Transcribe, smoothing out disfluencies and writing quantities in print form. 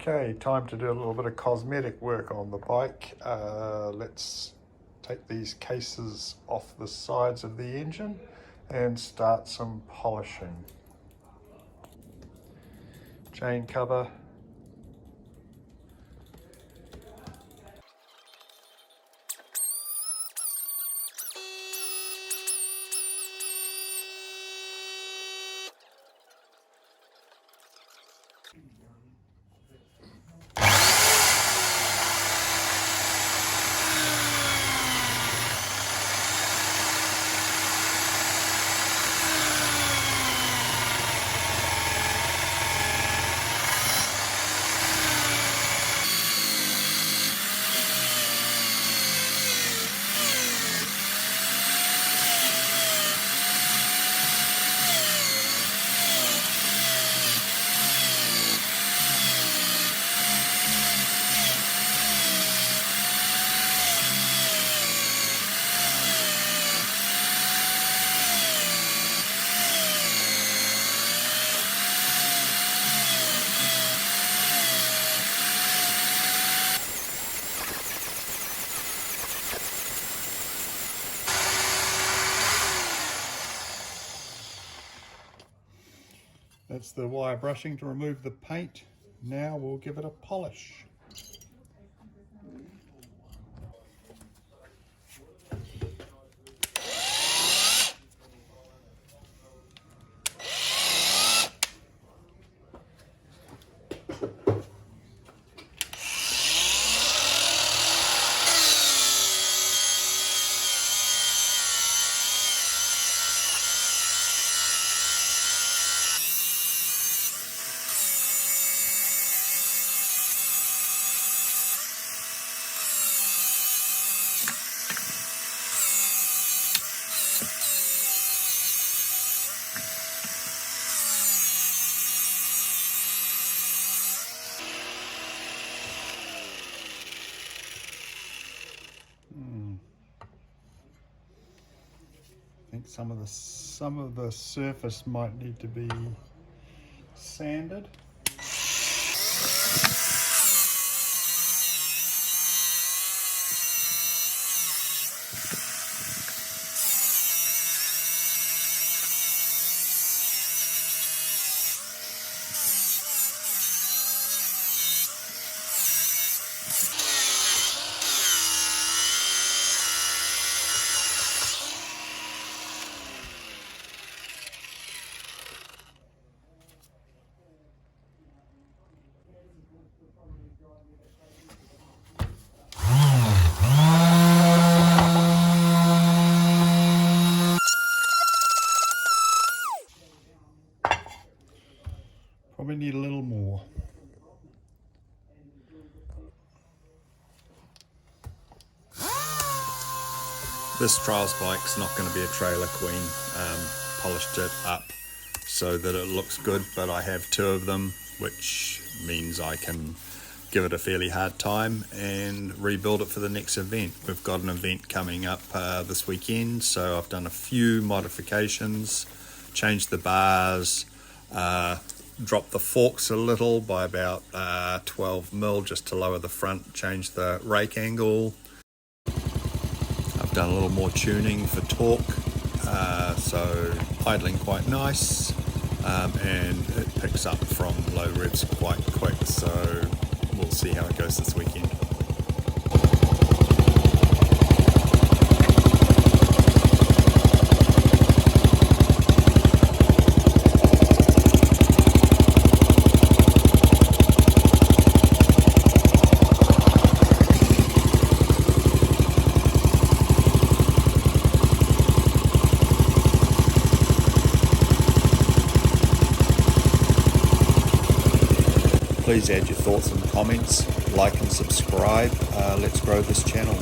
Okay, time to do a little bit of cosmetic work on the bike. Let's take these cases off the sides of the engine and start some polishing. Chain cover. That's the wire brushing to remove the paint. Now we'll give it a polish. I think some of the surface might need to be sanded. Probably need a little more. This trials bike's not going to be a trailer queen. Polished it up so that it looks good, but I have two of them, which means I can give it a fairly hard time and rebuild it for the next event. We've got an event coming up this weekend, so I've done a few modifications, changed the bars, dropped the forks a little by about 12 mil just to lower the front, changed the rake angle. I've done a little more tuning for torque, so idling quite nice, and it picks up from low revs quite quick, so we'll see how it goes this weekend. Please add your thoughts and comments, like and subscribe. Let's grow this channel.